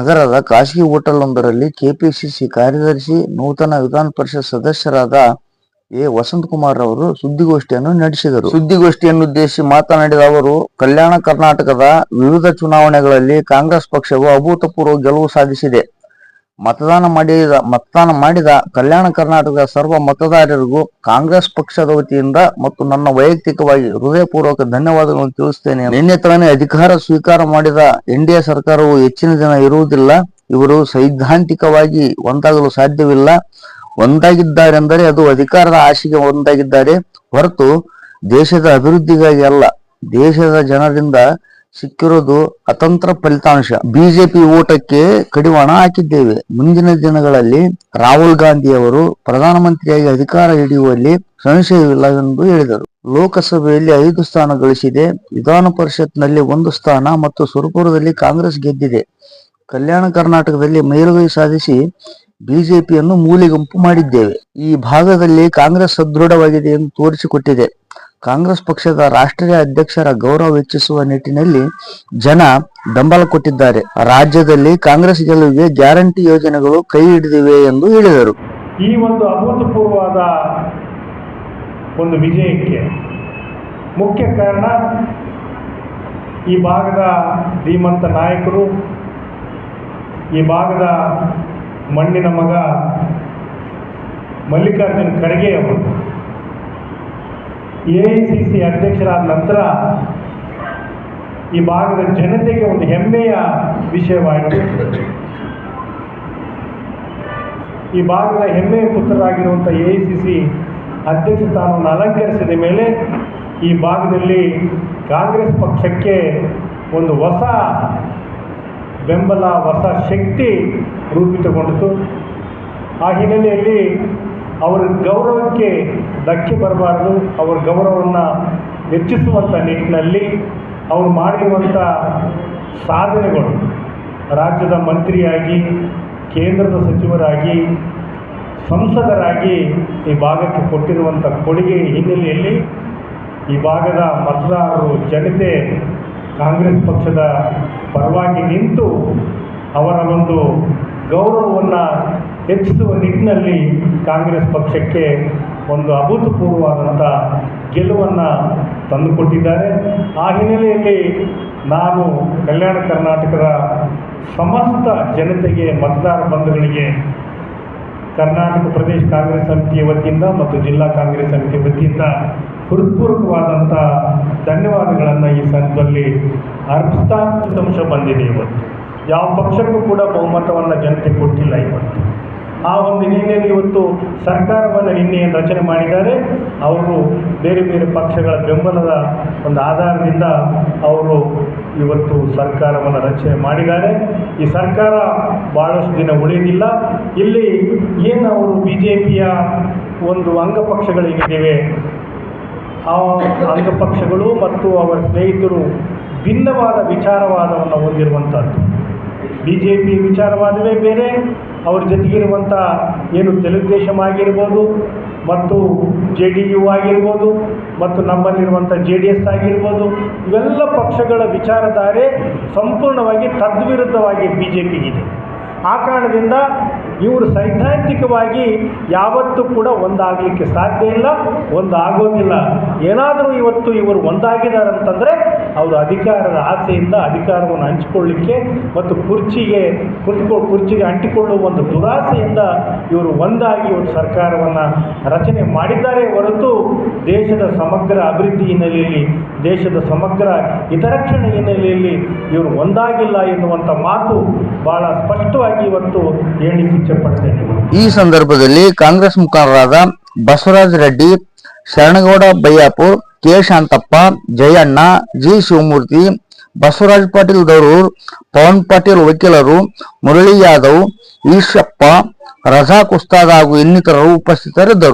ನಗರದ ಖಾಸಗಿ ಹೋಟೆಲ್ವೊಂದರಲ್ಲಿ ಕೆಪಿಸಿಸಿ ಕಾರ್ಯದರ್ಶಿ ನೂತನ ವಿಧಾನ ಪರಿಷತ್ ಸದಸ್ಯರಾದ ಎ ವಸಂತಕುಮಾರ್ ಅವರು ಸುದ್ದಿಗೋಷ್ಠಿಯನ್ನು ನಡೆಸಿದರು. ಸುದ್ದಿಗೋಷ್ಠಿಯನ್ನುದ್ದೇಶಿಸಿ ಮಾತನಾಡಿದ ಅವರು, ಕಲ್ಯಾಣ ಕರ್ನಾಟಕದ ವಿವಿಧ ಚುನಾವಣೆಗಳಲ್ಲಿ ಕಾಂಗ್ರೆಸ್ ಪಕ್ಷವು ಅಭೂತಪೂರ್ವ ಗೆಲುವು ಸಾಧಿಸಿದೆ. ಮತದಾನ ಮಾಡಿದ ಕಲ್ಯಾಣ ಕರ್ನಾಟಕದ ಸರ್ವ ಮತದಾರರಿಗೂ ಕಾಂಗ್ರೆಸ್ ಪಕ್ಷದ ವತಿಯಿಂದ ಮತ್ತು ನನ್ನ ವೈಯಕ್ತಿಕವಾಗಿ ಹೃದಯಪೂರ್ವಕ ಧನ್ಯವಾದಗಳನ್ನು ತಿಳಿಸುತ್ತೇನೆ. ನಿನ್ನೆ ತಾನೇ ಅಧಿಕಾರ ಸ್ವೀಕಾರ ಮಾಡಿದ ಎನ್ಡಿಎ ಸರ್ಕಾರವು ಹೆಚ್ಚಿನ ದಿನ ಇರುವುದಿಲ್ಲ. ಇವರು ಸೈದ್ಧಾಂತಿಕವಾಗಿ ಒಂದಾಗಲು ಸಾಧ್ಯವಿಲ್ಲ. ಒಂದಾಗಿದ್ದಾರೆಂದರೆ ಅದು ಅಧಿಕಾರದ ಆಶೆಗೆ ಒಂದಾಗಿದ್ದಾರೆ ಹೊರತು ದೇಶದ ಅಭಿವೃದ್ಧಿಗಾಗಿ ಅಲ್ಲ. ದೇಶದ ಜನರಿಂದ ಸಿಕ್ಕಿರೋದು ಅತಂತ್ರ ಫಲಿತಾಂಶ. ಬಿಜೆಪಿ ಓಟಕ್ಕೆ ಕಡಿವಾಣ ಹಾಕಿದ್ದೇವೆ. ಮುಂದಿನ ದಿನಗಳಲ್ಲಿ ರಾಹುಲ್ ಗಾಂಧಿ ಅವರು ಪ್ರಧಾನಮಂತ್ರಿಯಾಗಿ ಅಧಿಕಾರ ಹಿಡಿಯುವಲ್ಲಿ ಸಂಶಯವಿಲ್ಲ ಎಂದು ಹೇಳಿದರು. ಲೋಕಸಭೆಯಲ್ಲಿ 5 ಸ್ಥಾನ ಗಳಿಸಿದೆ. ವಿಧಾನ ಪರಿಷತ್ನಲ್ಲಿ 1 ಸ್ಥಾನ ಮತ್ತು ಸುರಪುರದಲ್ಲಿ ಕಾಂಗ್ರೆಸ್ ಗೆದ್ದಿದೆ. ಕಲ್ಯಾಣ ಕರ್ನಾಟಕದಲ್ಲಿ ಮೇಲುಗೈ ಸಾಧಿಸಿ ಬಿಜೆಪಿಯನ್ನು ಮೂಲೆಗುಂಪು ಮಾಡಿದ್ದೇವೆ. ಈ ಭಾಗದಲ್ಲಿ ಕಾಂಗ್ರೆಸ್ ಸದೃಢವಾಗಿದೆ ಎಂದು ತೋರಿಸಿಕೊಟ್ಟಿದೆ. ಕಾಂಗ್ರೆಸ್ ಪಕ್ಷದ ರಾಷ್ಟ್ರೀಯ ಅಧ್ಯಕ್ಷರ ಗೌರವ ಹೆಚ್ಚಿಸುವ ನಿಟ್ಟಿನಲ್ಲಿ ಜನ ಬೆಂಬಲ ಕೊಟ್ಟಿದ್ದಾರೆ. ರಾಜ್ಯದಲ್ಲಿ ಕಾಂಗ್ರೆಸ್ ಗೆಲುವಿಗೆ ಗ್ಯಾರಂಟಿ ಯೋಜನೆಗಳು ಕೈ ಹಿಡಿದಿವೆ ಎಂದು ಹೇಳಿದರು. ಈ ಒಂದು ಅಭೂತಪೂರ್ವವಾದ ಒಂದು ವಿಜಯಕ್ಕೆ ಮುಖ್ಯ ಕಾರಣ ಈ ಭಾಗದ ಧೀಮಂತ ನಾಯಕರು, ಈ ಭಾಗದ ಮಣ್ಣಿನ ಮಗ ಮಲ್ಲಿಕಾರ್ಜುನ ಖರ್ಗೆ ಅವರು ಎಐಸಿಸಿ ಅಧ್ಯಕ್ಷರಾದ ನಂತರ ಈ ಭಾಗದ ಜನತೆಗೆ ಒಂದು ಹೆಮ್ಮೆಯ ವಿಷಯವಾಯಿತು. ಈ ಭಾಗದ ಹೆಮ್ಮೆಯ ಪುತ್ರರಾಗಿರುವಂಥ ಎಐಸಿಸಿ ಅಧ್ಯಕ್ಷ ಸ್ಥಾನವನ್ನು ಅಲಂಕರಿಸಿದ ಮೇಲೆ ಈ ಭಾಗದಲ್ಲಿ ಕಾಂಗ್ರೆಸ್ ಪಕ್ಷಕ್ಕೆ ಒಂದು ಹೊಸ ಬೆಂಬಲ, ಹೊಸ ಶಕ್ತಿ ರೂಪಿತಗೊಂಡಿತು. ಆ ಹಿನ್ನೆಲೆಯಲ್ಲಿ ಅವರ ಗೌರವಕ್ಕೆ ಧಕ್ಕೆ ಬರಬಾರದು. ಅವರ ಗೌರವವನ್ನು ಹೆಚ್ಚಿಸುವಂಥ ನಿಟ್ಟಿನಲ್ಲಿ ಅವರು ಮಾಡಿರುವಂಥ ಸಾಧನೆಗಳು, ರಾಜ್ಯದ ಮಂತ್ರಿಯಾಗಿ, ಕೇಂದ್ರದ ಸಚಿವರಾಗಿ, ಸಂಸದರಾಗಿ ಈ ಭಾಗಕ್ಕೆ ಕೊಟ್ಟಿರುವಂಥ ಕೊಡುಗೆ ಹಿನ್ನೆಲೆಯಲ್ಲಿ ಈ ಭಾಗದ ಮತದಾರರು, ಜನತೆ ಕಾಂಗ್ರೆಸ್ ಪಕ್ಷದ ಪರವಾಗಿ ನಿಂತು ಅವರ ಒಂದು ಗೌರವವನ್ನು ಹೆಚ್ಚಿಸುವ ನಿಟ್ಟಿನಲ್ಲಿ ಕಾಂಗ್ರೆಸ್ ಪಕ್ಷಕ್ಕೆ ಒಂದು ಅಭೂತಪೂರ್ವವಾದಂಥ ಗೆಲುವನ್ನು ತಂದುಕೊಟ್ಟಿದ್ದಾರೆ. ಆ ಹಿನ್ನೆಲೆಯಲ್ಲಿ ನಾನು ಕಲ್ಯಾಣ ಕರ್ನಾಟಕದ ಸಮಸ್ತ ಜನತೆಗೆ, ಮತದಾರ ಬಂಧುಗಳಿಗೆ ಕರ್ನಾಟಕ ಪ್ರದೇಶ ಕಾಂಗ್ರೆಸ್ ಸಮಿತಿಯ ವತಿಯಿಂದ ಮತ್ತು ಜಿಲ್ಲಾ ಕಾಂಗ್ರೆಸ್ ಸಮಿತಿ ವತಿಯಿಂದ ಹೃತ್ಪೂರ್ವಕವಾದಂಥ ಧನ್ಯವಾದಗಳನ್ನು ಈ ಸಂದರ್ಭದಲ್ಲಿ ಅರ್ಪಿಸ್ತಾ ಫಲಿತಾಂಶ ಬಂದಿದೆ. ಇವತ್ತು ಯಾವ ಪಕ್ಷಕ್ಕೂ ಕೂಡ ಬಹುಮತವನ್ನು ಜನತೆ ಕೊಟ್ಟಿಲ್ಲ. ಇವತ್ತು ಆ ಒಂದು ಹಿನ್ನೆಲೆಯಲ್ಲಿ ಇವತ್ತು ಸರ್ಕಾರವನ್ನು ನಿನ್ನೆ ರಚನೆ ಮಾಡಿದ್ದಾರೆ. ಅವರು ಬೇರೆ ಬೇರೆ ಪಕ್ಷಗಳ ಬೆಂಬಲದ ಒಂದು ಆಧಾರದಿಂದ ಅವರು ಇವತ್ತು ಸರ್ಕಾರವನ್ನು ರಚನೆ ಮಾಡಿದ್ದಾರೆ. ಈ ಸರ್ಕಾರ ಭಾಳಷ್ಟು ದಿನ ಉಳಿದಿಲ್ಲ. ಇಲ್ಲಿ ಏನು ಅವರು ಬಿಜೆಪಿಯ ಒಂದು ಅಂಗಪಕ್ಷಗಳೇನಿವೆ, ಆ ಅಂಗಪಕ್ಷಗಳು ಮತ್ತು ಅವರ ಸ್ನೇಹಿತರು ಭಿನ್ನವಾದ ವಿಚಾರವಾದವನ್ನು ಹೊಂದಿರುವಂಥದ್ದು. ಬಿಜೆಪಿ ವಿಚಾರವಾದವೇ ಬೇರೆ, ಅವ್ರ ಜೊತೆಗಿರುವಂಥ ಏನು ತೆಲುಗುದೇಶಂ ಆಗಿರ್ಬೋದು ಮತ್ತು JDU ಆಗಿರ್ಬೋದು ಮತ್ತು ನಮ್ಮಲ್ಲಿರುವಂಥ JDS ಆಗಿರ್ಬೋದು, ಇವೆಲ್ಲ ಪಕ್ಷಗಳ ವಿಚಾರಧಾರೆ ಸಂಪೂರ್ಣವಾಗಿ ತದ್ವಿರುದ್ಧವಾಗಿ ಬಿಜೆಪಿಗಿದೆ. ಆ ಕಾರಣದಿಂದ ಇವರು ಸೈದ್ಧಾಂತಿಕವಾಗಿ ಯಾವತ್ತೂ ಕೂಡ ಒಂದಾಗಲಿಕ್ಕೆ ಸಾಧ್ಯ ಇಲ್ಲ, ಒಂದಾಗೋದಿಲ್ಲ. ಏನಾದರೂ ಇವತ್ತು ಇವರು ಒಂದಾಗಿದ್ದಾರೆ ಅಂತಂದರೆ ಅವರು ಅಧಿಕಾರದ ಆಸೆಯಿಂದ ಅಧಿಕಾರವನ್ನು ಹಂಚಿಕೊಳ್ಳಲಿಕ್ಕೆ ಮತ್ತು ಕುರ್ಚಿಗೆ ಅಂಟಿಕೊಳ್ಳುವ ಒಂದು ದುರಾಸೆಯಿಂದ ಇವರು ಒಂದಾಗಿ ಒಂದು ಸರ್ಕಾರವನ್ನು ರಚನೆ ಮಾಡಿದ್ದಾರೆ ಹೊರತು ದೇಶದ ಸಮಗ್ರ ಅಭಿವೃದ್ಧಿ ಹಿನ್ನೆಲೆಯಲ್ಲಿ, ದೇಶದ ಸಮಗ್ರ ಹಿತರಕ್ಷಣೆ ಹಿನ್ನೆಲೆಯಲ್ಲಿ ಇವರು ಒಂದಾಗಿಲ್ಲ ಎನ್ನುವಂಥ ಮಾತು ಬಹಳ ಸ್ಪಷ್ಟವಾಗಿ ಇವತ್ತು ಹೇಳಲಿಕ್ಕೆ ಇಚ್ಛೆಪಡ್ತೇನೆ. ಈ ಸಂದರ್ಭದಲ್ಲಿ ಕಾಂಗ್ರೆಸ್ ಮುಖಂಡರಾದ ಬಸವರಾಜ ರೆಡ್ಡಿ, ಶರಣಗೌಡ ಬಯ್ಯಾಪುರ್, ಕೆ ಶಾಂತಪ್ಪ, ಜಯಣ್ಣ, ಜಿ ಶಿವಮೂರ್ತಿ, ಬಸವರಾಜ ಪಾಟೀಲ್ ದರೂರ್, ಪವನ್ ಪಾಟೀಲ್ ವಕೀಲರು, ಮುರಳಿ ಯಾದವ್, ಈಶಪ್ಪ, ರಜಾಕ್ ಉಸ್ತಾದ್ ಹಾಗೂ ಇನ್ನಿತರರು ಉಪಸ್ಥಿತರಿದ್ದರು.